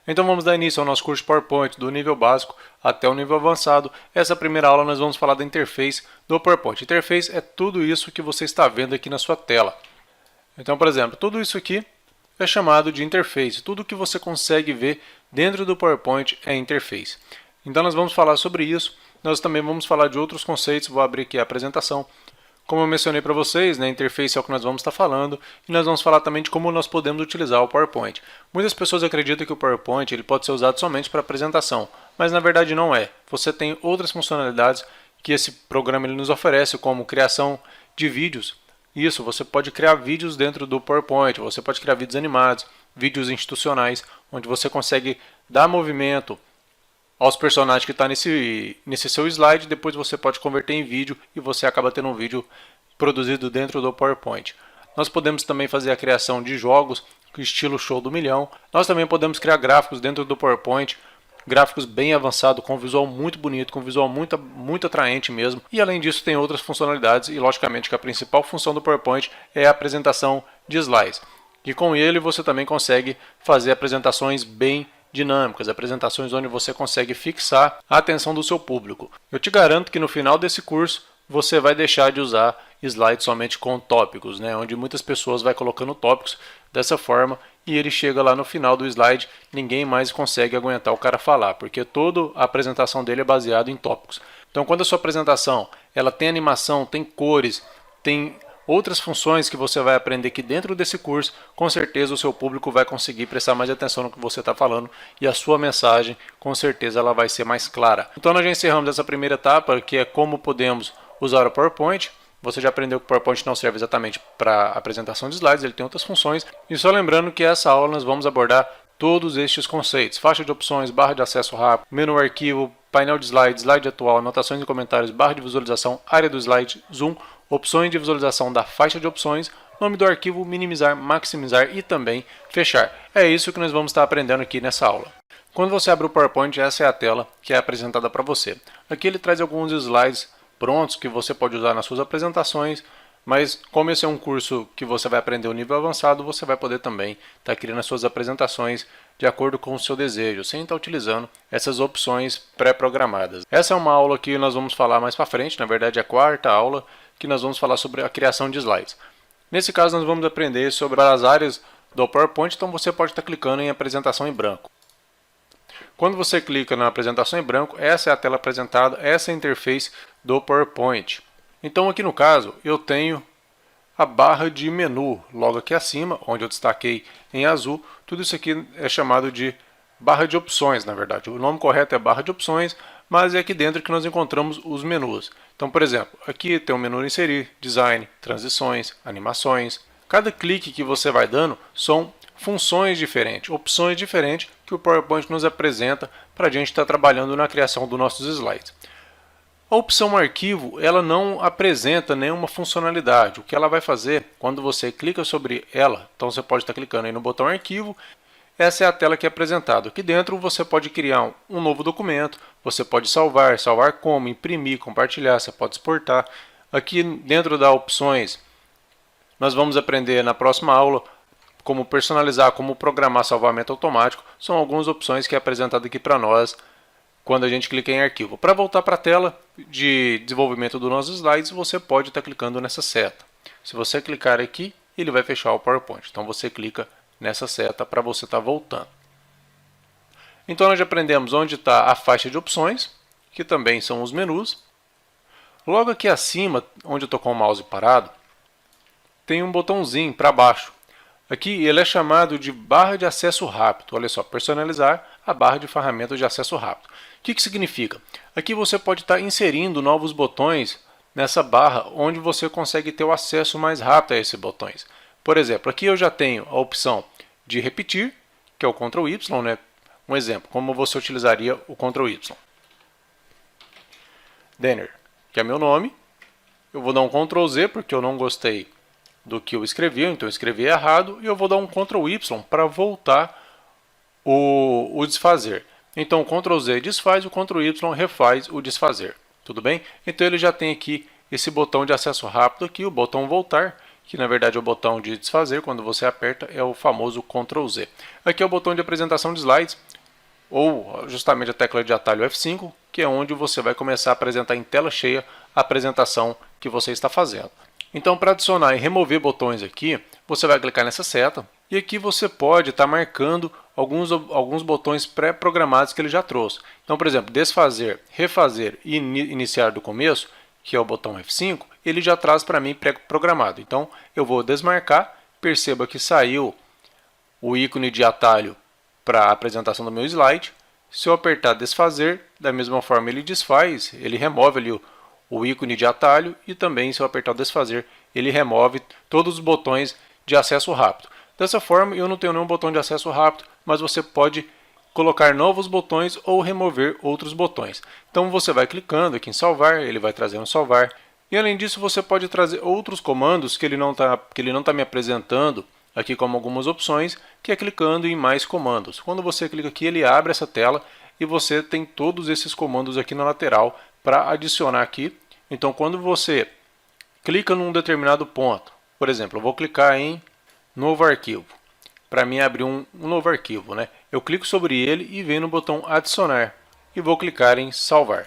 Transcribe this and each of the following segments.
Então vamos dar início ao nosso curso de PowerPoint do nível básico até o nível avançado. Essa primeira aula nós vamos falar da interface do PowerPoint. Interface é tudo isso que você está vendo aqui na sua tela. Então, por exemplo, tudo isso aqui é chamado de interface. Tudo que você consegue ver dentro do PowerPoint é interface. Então nós vamos falar sobre isso. Nós também vamos falar de outros conceitos. Vou abrir aqui a apresentação. Como eu mencionei para vocês, né, interface é o que nós vamos estar falando, e nós vamos falar também de como nós podemos utilizar o PowerPoint. Muitas pessoas acreditam que o PowerPoint ele pode ser usado somente para apresentação, mas na verdade não é. Você tem outras funcionalidades que esse programa ele nos oferece, como criação de vídeos. Isso, você pode criar vídeos dentro do PowerPoint, você pode criar vídeos animados, vídeos institucionais, onde você consegue dar movimento aos personagens que está nesse seu slide, depois você pode converter em vídeo e você acaba tendo um vídeo produzido dentro do PowerPoint. Nós podemos também fazer a criação de jogos, estilo show do milhão. Nós também podemos criar gráficos dentro do PowerPoint, gráficos bem avançados, com visual muito bonito, com visual muito atraente mesmo. E além disso tem outras funcionalidades e logicamente que a principal função do PowerPoint é a apresentação de slides. E com ele você também consegue fazer apresentações bem dinâmicas, apresentações onde você consegue fixar a atenção do seu público. Eu te garanto que no final desse curso você vai deixar de usar slides somente com tópicos, né? Onde muitas pessoas vai colocando tópicos dessa forma e ele chega lá no final do slide, ninguém mais consegue aguentar o cara falar, porque toda a apresentação dele é baseada em tópicos. Então quando a sua apresentação ela tem animação, tem cores, tem outras funções que você vai aprender aqui dentro desse curso, com certeza o seu público vai conseguir prestar mais atenção no que você está falando e a sua mensagem, com certeza, ela vai ser mais clara. Então nós já encerramos essa primeira etapa, que é como podemos usar o PowerPoint. Você já aprendeu que o PowerPoint não serve exatamente para apresentação de slides, ele tem outras funções. E só lembrando que essa aula nós vamos abordar todos estes conceitos: faixa de opções, barra de acesso rápido, menu arquivo, painel de slide, slide atual, anotações e comentários, barra de visualização, área do slide, zoom, opções de visualização da faixa de opções, nome do arquivo, minimizar, maximizar e também fechar. É isso que nós vamos estar aprendendo aqui nessa aula. Quando você abre o PowerPoint, essa é a tela que é apresentada para você. Aqui ele traz alguns slides prontos que você pode usar nas suas apresentações, mas como esse é um curso que você vai aprender o nível avançado, você vai poder também estar criando as suas apresentações de acordo com o seu desejo, sem estar utilizando essas opções pré-programadas. Essa é uma aula que nós vamos falar mais para frente, na verdade é a quarta aula, que nós vamos falar sobre a criação de slides. Nesse caso nós vamos aprender sobre as áreas do PowerPoint, então você pode estar clicando em apresentação em branco. Quando você clica na apresentação em branco, essa é a tela apresentada, essa é a interface do PowerPoint. Então aqui no caso eu tenho a barra de menu, logo aqui acima, onde eu destaquei em azul, tudo isso aqui é chamado de barra de opções, na verdade. O nome correto é barra de opções, mas é aqui dentro que nós encontramos os menus. Então, por exemplo, aqui tem o menu inserir, design, transições, animações. Cada clique que você vai dando são funções diferentes, opções diferentes que o PowerPoint nos apresenta para a gente estar trabalhando na criação dos nossos slides. A opção arquivo, ela não apresenta nenhuma funcionalidade. O que ela vai fazer, quando você clica sobre ela, então você pode estar clicando aí no botão arquivo, essa é a tela que é apresentada. Aqui dentro você pode criar um novo documento, você pode salvar como, imprimir, compartilhar, você pode exportar. Aqui dentro das opções, nós vamos aprender na próxima aula como personalizar, como programar salvamento automático. São algumas opções que é apresentado aqui para nós quando a gente clica em arquivo. Para voltar para a tela de desenvolvimento dos nossos slides, você pode estar clicando nessa seta. Se você clicar aqui, ele vai fechar o PowerPoint. Então você clica nessa seta para você estar voltando. Então nós já aprendemos onde está a faixa de opções, que também são os menus. Logo aqui acima, onde eu estou com o mouse parado, tem um botãozinho para baixo. Aqui ele é chamado de barra de acesso rápido. Olha só, personalizar a barra de ferramentas de acesso rápido. O que significa? Aqui você pode estar inserindo novos botões nessa barra, onde você consegue ter o acesso mais rápido a esses botões. Por exemplo, aqui eu já tenho a opção de repetir, que é o Ctrl Y, né? Um exemplo, como você utilizaria o Ctrl Y. Denner, que é meu nome. Eu vou dar um Ctrl Z porque eu não gostei do que eu escrevi, então eu escrevi errado, e eu vou dar um Ctrl Y para voltar o desfazer. Então o Ctrl Z desfaz, o Ctrl Y refaz o desfazer. Tudo bem? Então ele já tem aqui esse botão de acesso rápido aqui, o botão voltar, que na verdade é o botão de desfazer, quando você aperta é o famoso Ctrl Z. Aqui é o botão de apresentação de slides. ou justamente a tecla de atalho F5, que é onde você vai começar a apresentar em tela cheia a apresentação que você está fazendo. Então, para adicionar e remover botões aqui, você vai clicar nessa seta e aqui você pode estar marcando alguns botões pré-programados que ele já trouxe. Então, por exemplo, desfazer, refazer e iniciar do começo, que é o botão F5, ele já traz para mim pré-programado. Então, eu vou desmarcar, perceba que saiu o ícone de atalho para a apresentação do meu slide. Se eu apertar desfazer, da mesma forma ele desfaz, ele remove ali o ícone de atalho e também se eu apertar o desfazer, ele remove todos os botões de acesso rápido. Dessa forma eu não tenho nenhum botão de acesso rápido, mas você pode colocar novos botões ou remover outros botões. Então você vai clicando aqui em salvar, ele vai trazendo salvar. E além disso você pode trazer outros comandos que ele não está me apresentando aqui como algumas opções, que é clicando em mais comandos. Quando você clica aqui, ele abre essa tela e você tem todos esses comandos aqui na lateral para adicionar aqui. Então, quando você clica num determinado ponto, por exemplo, eu vou clicar em novo arquivo, para mim abrir um novo arquivo, né? Eu clico sobre ele e venho no botão adicionar e vou clicar em salvar.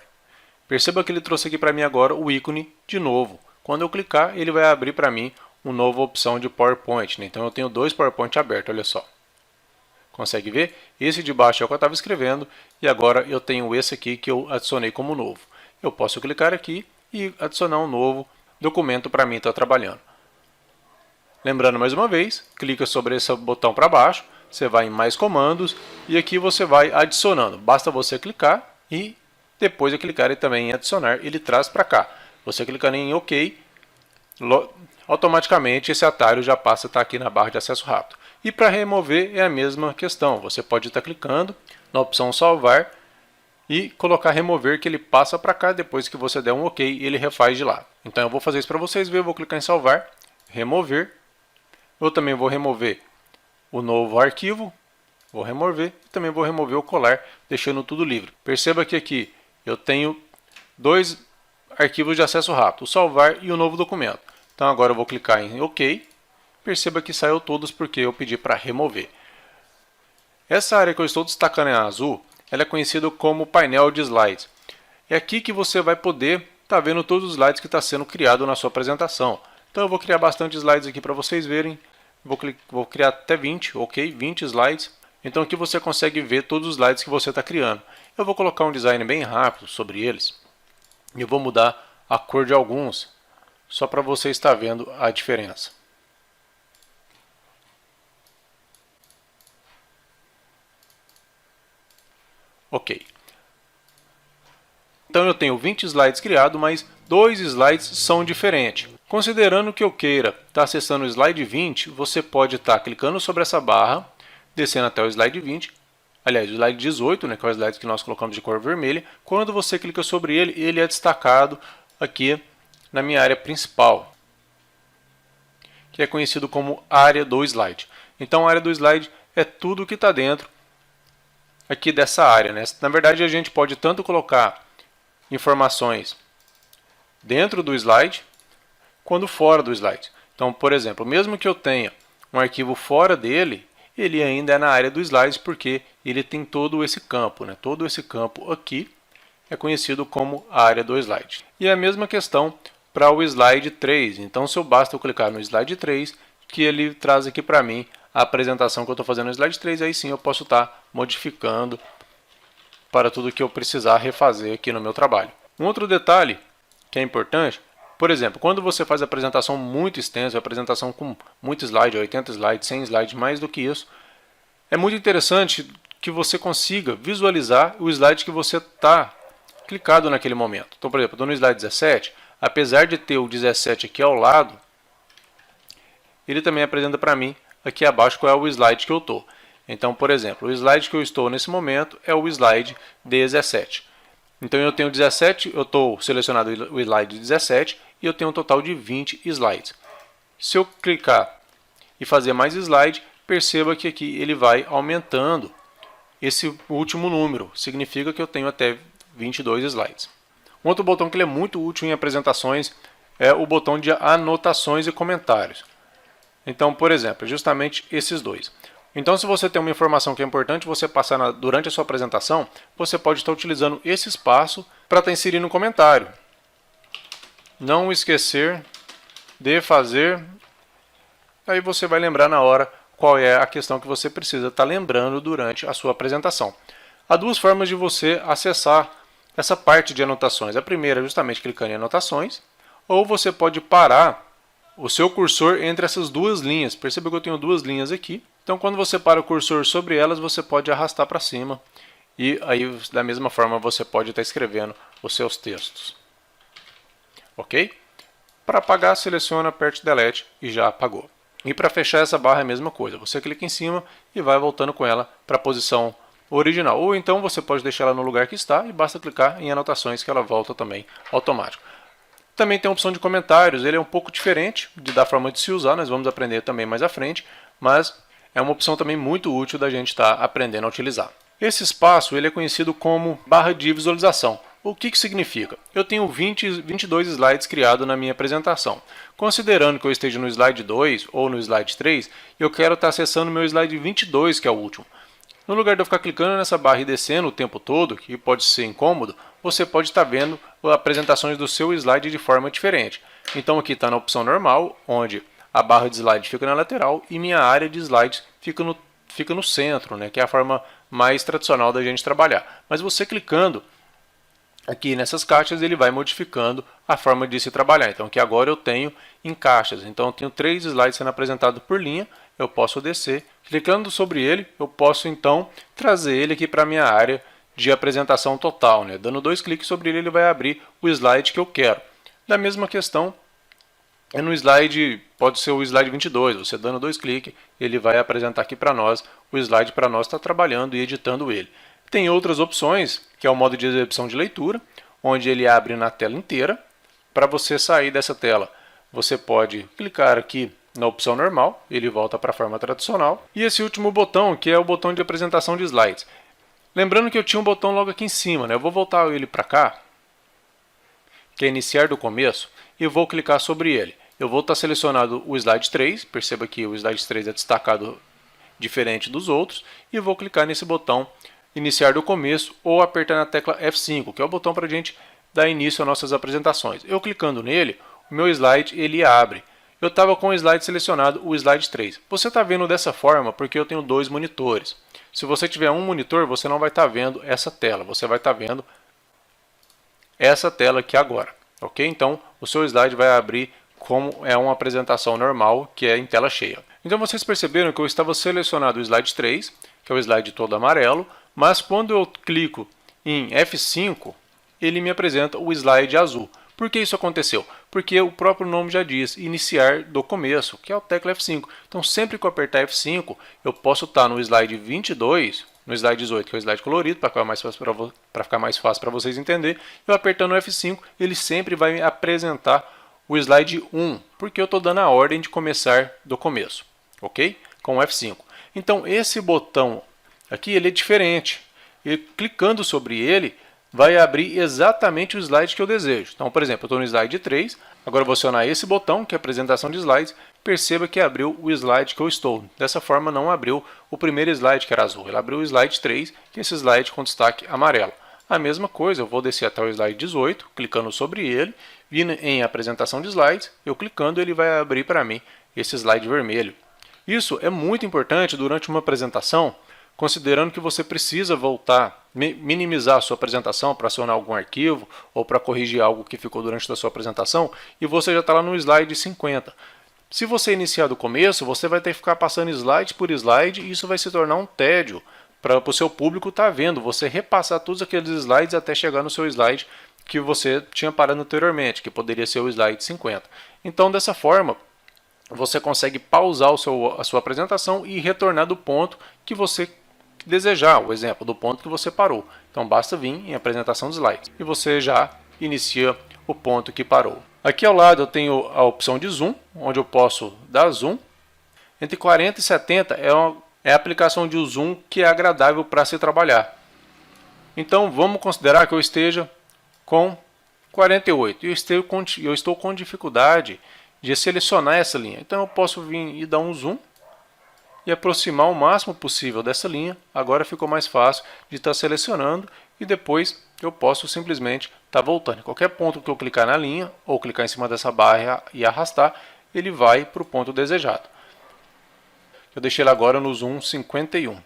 Perceba que ele trouxe aqui para mim agora o ícone de novo. Quando eu clicar, ele vai abrir para mim uma nova opção de PowerPoint, né? Então eu tenho dois PowerPoint abertos, olha só. Consegue ver? Esse de baixo é o que eu estava escrevendo e agora eu tenho esse aqui que eu adicionei como novo. Eu posso clicar aqui e adicionar um novo documento para mim estar trabalhando. Lembrando mais uma vez, clica sobre esse botão para baixo, você vai em mais comandos e aqui você vai adicionando. Basta você clicar e depois de clicar também em adicionar, ele traz para cá. Você clicando em OK, automaticamente esse atalho já passa a estar aqui na barra de acesso rápido. E para remover é a mesma questão, você pode estar clicando na opção salvar e colocar remover que ele passa para cá, depois que você der um OK ele refaz de lá. Então eu vou fazer isso para vocês verem, eu vou clicar em salvar, remover, eu também vou remover o novo arquivo, vou remover e também vou remover o colar, deixando tudo livre. Perceba que aqui eu tenho dois arquivos de acesso rápido, o salvar e o novo documento. Então agora eu vou clicar em OK. Perceba que saiu todos porque eu pedi para remover. Essa área que eu estou destacando em azul, ela é conhecida como painel de slides. É aqui que você vai poder estar vendo todos os slides que está sendo criado na sua apresentação. Então eu vou criar bastante slides aqui para vocês verem. Vou criar até 20, ok? 20 slides. Então aqui você consegue ver todos os slides que você está criando. Eu vou colocar um design bem rápido sobre eles. E eu vou mudar a cor de alguns, só para você estar vendo a diferença. Ok. Então eu tenho 20 slides criados, mas 2 slides são diferentes. Considerando que eu queira estar acessando o slide 20, você pode estar clicando sobre essa barra, descendo até o slide 20, aliás, o slide 18, né, que é o slide que nós colocamos de cor vermelha. Quando você clica sobre ele, ele é destacado aqui na minha área principal, que é conhecido como área do slide. Então a área do slide é tudo que está dentro aqui dessa área, né? Na verdade a gente pode tanto colocar informações dentro do slide quanto fora do slide. Então, por exemplo, mesmo que eu tenha um arquivo fora dele, ele ainda é na área do slide porque ele tem todo esse campo, né? Todo esse campo aqui é conhecido como área do slide. E a mesma questão para o slide 3. Então, se eu basta eu clicar no slide 3, que ele traz aqui para mim a apresentação que eu estou fazendo no slide 3, aí sim eu posso estar modificando para tudo que eu precisar refazer aqui no meu trabalho. Um outro detalhe que é importante, por exemplo, quando você faz a apresentação muito extensa, a apresentação com muito slide, 80 slides, 100 slides, mais do que isso, é muito interessante que você consiga visualizar o slide que você está clicado naquele momento. Então, por exemplo, estou no slide 17, apesar de ter o 17 aqui ao lado, ele também apresenta para mim aqui abaixo qual é o slide que eu estou. Então, por exemplo, o slide que eu estou nesse momento é o slide 17. Então eu tenho 17, eu estou selecionado o slide 17 e eu tenho um total de 20 slides. Se eu clicar e fazer mais slide, perceba que aqui ele vai aumentando esse último número. Significa que eu tenho até 22 slides. Um outro botão que ele é muito útil em apresentações é o botão de anotações e comentários. Então, por exemplo, justamente esses dois. Então, se você tem uma informação que é importante você passar durante a sua apresentação, você pode estar utilizando esse espaço para estar inserindo um comentário. Não esquecer de fazer. Aí você vai lembrar na hora qual é a questão que você precisa estar lembrando durante a sua apresentação. Há duas formas de você acessar essa parte de anotações. A primeira é justamente clicando em anotações, ou você pode parar o seu cursor entre essas duas linhas. Perceba que eu tenho duas linhas aqui. Então, quando você para o cursor sobre elas, você pode arrastar para cima. E aí, da mesma forma, você pode estar escrevendo os seus textos. Ok? Para apagar, seleciona, aperte Delete e já apagou. E para fechar essa barra é a mesma coisa. Você clica em cima e vai voltando com ela para a posição original. Ou então você pode deixar ela no lugar que está e basta clicar em anotações que ela volta também automático. Também tem a opção de comentários. Ele é um pouco diferente da forma de se usar. Nós vamos aprender também mais à frente. Mas é uma opção também muito útil da gente estar aprendendo a utilizar. Esse espaço ele é conhecido como barra de visualização. O que significa? Eu tenho 22 slides criados na minha apresentação. Considerando que eu esteja no slide 2 ou no slide 3, eu quero estar acessando o meu slide 22, que é o último. No lugar de eu ficar clicando nessa barra e descendo o tempo todo, que pode ser incômodo, você pode estar vendo apresentações do seu slide de forma diferente. Então aqui está na opção normal, onde a barra de slide fica na lateral e minha área de slides fica no centro, né, que é a forma mais tradicional da gente trabalhar. Mas você clicando aqui nessas caixas, ele vai modificando a forma de se trabalhar. Então aqui agora eu tenho em caixas. Então eu tenho 3 slides sendo apresentados por linha. Eu posso descer. Clicando sobre ele, eu posso então trazer ele aqui para a minha área de apresentação total, né? Dando 2 cliques sobre ele, ele vai abrir o slide que eu quero. Da mesma questão, é no slide, pode ser o slide 22. Você dando 2 cliques, ele vai apresentar aqui para nós o slide para nós estar trabalhando e editando ele. Tem outras opções, que é o modo de exibição de leitura, onde ele abre na tela inteira. Para você sair dessa tela, você pode clicar aqui na opção normal, ele volta para a forma tradicional. E esse último botão, que é o botão de apresentação de slides. Lembrando que eu tinha um botão logo aqui em cima, né? Eu vou voltar ele para cá, que é iniciar do começo, e vou clicar sobre ele. Eu vou estar selecionando o slide 3, perceba que o slide 3 é destacado diferente dos outros, e vou clicar nesse botão iniciar do começo ou apertar na tecla F5, que é o botão para a gente dar início às nossas apresentações. Eu clicando nele, o meu slide ele abre. Eu estava com o slide selecionado, o slide 3. Você está vendo dessa forma porque eu tenho 2 monitores. Se você tiver um monitor, você não vai estar vendo essa tela. Você vai estar vendo essa tela aqui agora. Ok? Então, o seu slide vai abrir como é uma apresentação normal, que é em tela cheia. Então, vocês perceberam que eu estava selecionado o slide 3, que é o slide todo amarelo, mas quando eu clico em F5, ele me apresenta o slide azul. Por que isso aconteceu? Porque o próprio nome já diz, iniciar do começo, que é o tecla F5. Então, sempre que eu apertar F5, eu posso estar no slide 22, no slide 18, que é o slide colorido, para ficar mais fácil para vocês entenderem. Eu apertando F5, ele sempre vai me apresentar o slide 1, porque eu estou dando a ordem de começar do começo, ok? Com o F5. Então, esse botão aqui ele é diferente. E clicando sobre ele, vai abrir exatamente o slide que eu desejo. Então, por exemplo, eu estou no slide 3, agora eu vou acionar esse botão, que é apresentação de slides, perceba que abriu o slide que eu estou. Dessa forma, não abriu o primeiro slide, que era azul, ele abriu o slide 3, que é esse slide com destaque amarelo. A mesma coisa, eu vou descer até o slide 18, clicando sobre ele, vindo em apresentação de slides, eu clicando, ele vai abrir para mim esse slide vermelho. Isso é muito importante durante uma apresentação, considerando que você precisa voltar, minimizar a sua apresentação para acionar algum arquivo ou para corrigir algo que ficou durante a sua apresentação e você já está lá no slide 50. Se você iniciar do começo, você vai ter que ficar passando slide por slide e isso vai se tornar um tédio para o seu público estar vendo, você repassar todos aqueles slides até chegar no seu slide que você tinha parado anteriormente, que poderia ser o slide 50. Então, dessa forma, você consegue pausar a sua apresentação e retornar do ponto que você desejar, o exemplo do ponto que você parou. Então basta vir em apresentação de slides e você já inicia o ponto que parou. Aqui ao lado eu tenho a opção de zoom, onde eu posso dar zoom. Entre 40 e 70 é a aplicação de zoom que é agradável para se trabalhar. Então vamos considerar que eu esteja com 48 e eu estou com dificuldade de selecionar essa linha. Então eu posso vir e dar um zoom e aproximar o máximo possível dessa linha. Agora ficou mais fácil de estar selecionando e depois eu posso simplesmente estar voltando. Em qualquer ponto que eu clicar na linha ou clicar em cima dessa barra e arrastar, ele vai para o ponto desejado. Eu deixei ele agora no zoom 51.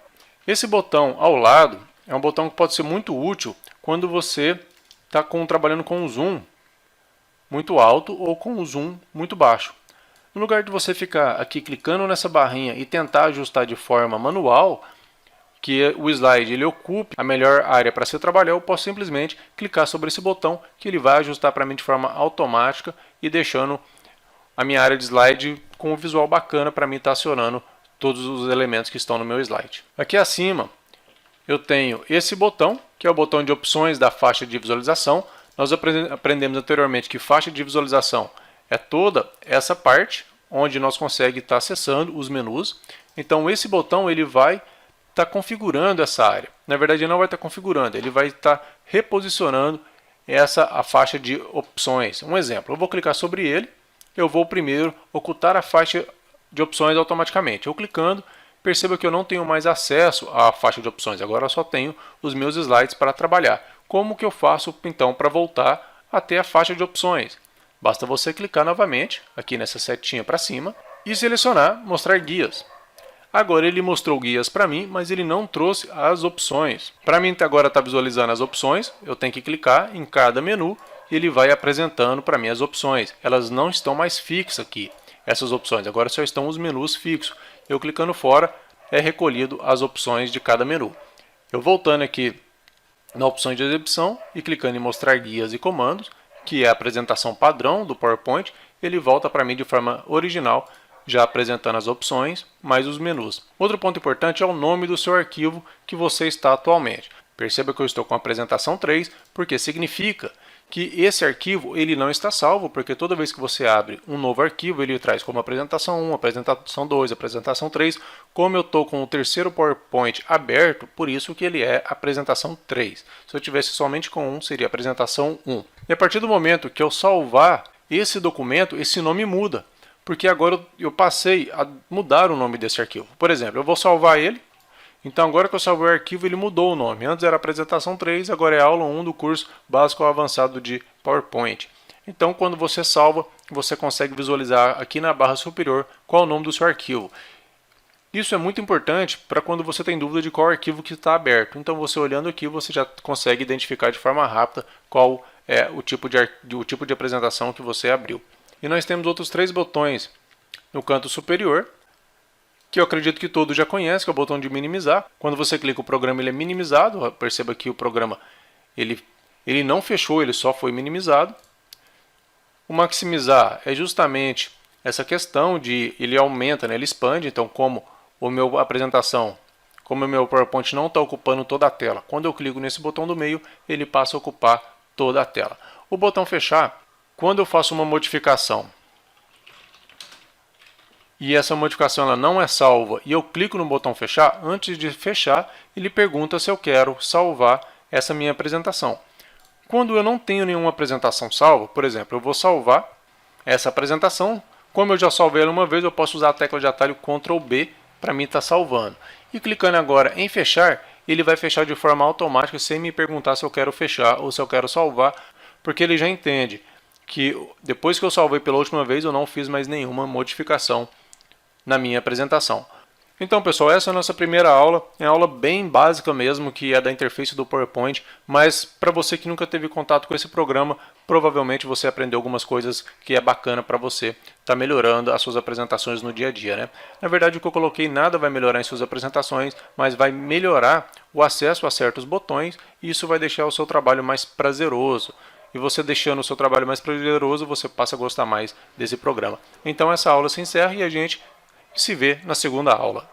Esse botão ao lado é um botão que pode ser muito útil quando você está trabalhando com um zoom muito alto ou com um zoom muito baixo. No lugar de você ficar aqui clicando nessa barrinha e tentar ajustar de forma manual, que o slide ele ocupe a melhor área para se trabalhar, eu posso simplesmente clicar sobre esse botão que ele vai ajustar para mim de forma automática e deixando a minha área de slide com um visual bacana para mim estar acionando todos os elementos que estão no meu slide. Aqui acima eu tenho esse botão, que é o botão de opções da faixa de visualização. Nós aprendemos anteriormente que faixa de visualização é toda essa parte onde nós conseguimos estar acessando os menus. Então esse botão ele vai estar configurando essa área. Na verdade ele não vai estar configurando, ele vai estar reposicionando a faixa de opções. Um exemplo, eu vou clicar sobre ele, eu vou primeiro ocultar a faixa de opções automaticamente. Eu clicando, perceba que eu não tenho mais acesso à faixa de opções, agora eu só tenho os meus slides para trabalhar. Como que eu faço então para voltar até a faixa de opções? Basta você clicar novamente aqui nessa setinha para cima e selecionar mostrar guias. Agora ele mostrou guias para mim, mas ele não trouxe as opções. Para mim agora está visualizando as opções, eu tenho que clicar em cada menu e ele vai apresentando para mim as opções. Elas não estão mais fixas aqui, essas opções, agora só estão os menus fixos. Eu clicando fora é recolhido as opções de cada menu. Eu voltando aqui na opção de exibição e clicando em mostrar guias e comandos, que é a apresentação padrão do PowerPoint, ele volta para mim de forma original, já apresentando as opções, mais os menus. Outro ponto importante é o nome do seu arquivo que você está atualmente. Perceba que eu estou com a apresentação 3, porque significa que esse arquivo ele não está salvo, porque toda vez que você abre um novo arquivo, ele traz como apresentação 1, apresentação 2, apresentação 3. Como eu estou com o terceiro PowerPoint aberto, por isso que ele é apresentação 3. Se eu tivesse somente com 1, seria apresentação 1. E a partir do momento que eu salvar esse documento, esse nome muda, porque agora eu passei a mudar o nome desse arquivo. Por exemplo, eu vou salvar ele. Então agora que eu salvei o arquivo, ele mudou o nome. Antes era apresentação 3, agora é aula 1 do curso básico avançado de PowerPoint. Então quando você salva, você consegue visualizar aqui na barra superior qual é o nome do seu arquivo. Isso é muito importante para quando você tem dúvida de qual arquivo que está aberto. Então você olhando aqui, você já consegue identificar de forma rápida qual é o tipo de apresentação que você abriu. E nós temos outros 3 botões no canto superior, que eu acredito que todos já conhecem, que é o botão de minimizar. Quando você clica, o programa ele é minimizado. Perceba que o programa ele não fechou, ele só foi minimizado. O maximizar é justamente essa questão de ele aumenta, né, ele expande. Então, como o meu PowerPoint não está ocupando toda a tela, quando eu clico nesse botão do meio, ele passa a ocupar toda a tela. O botão fechar, quando eu faço uma modificação e essa modificação ela não é salva e eu clico no botão fechar, antes de fechar, ele pergunta se eu quero salvar essa minha apresentação. Quando eu não tenho nenhuma apresentação salva, por exemplo, eu vou salvar essa apresentação. Como eu já salvei ela uma vez, eu posso usar a tecla de atalho Ctrl B para mim estar salvando. E clicando agora em fechar, ele vai fechar de forma automática sem me perguntar se eu quero fechar ou se eu quero salvar, porque ele já entende que depois que eu salvei pela última vez, eu não fiz mais nenhuma modificação na minha apresentação. Então, pessoal, essa é a nossa primeira aula. É uma aula bem básica mesmo, que é da interface do PowerPoint, mas para você que nunca teve contato com esse programa, provavelmente você aprendeu algumas coisas que é bacana para você estar melhorando as suas apresentações no dia a dia, né? Na verdade, o que eu coloquei nada vai melhorar em suas apresentações, mas vai melhorar o acesso a certos botões e isso vai deixar o seu trabalho mais prazeroso. E você deixando o seu trabalho mais prazeroso, você passa a gostar mais desse programa. Então essa aula se encerra e a gente se vê na segunda aula.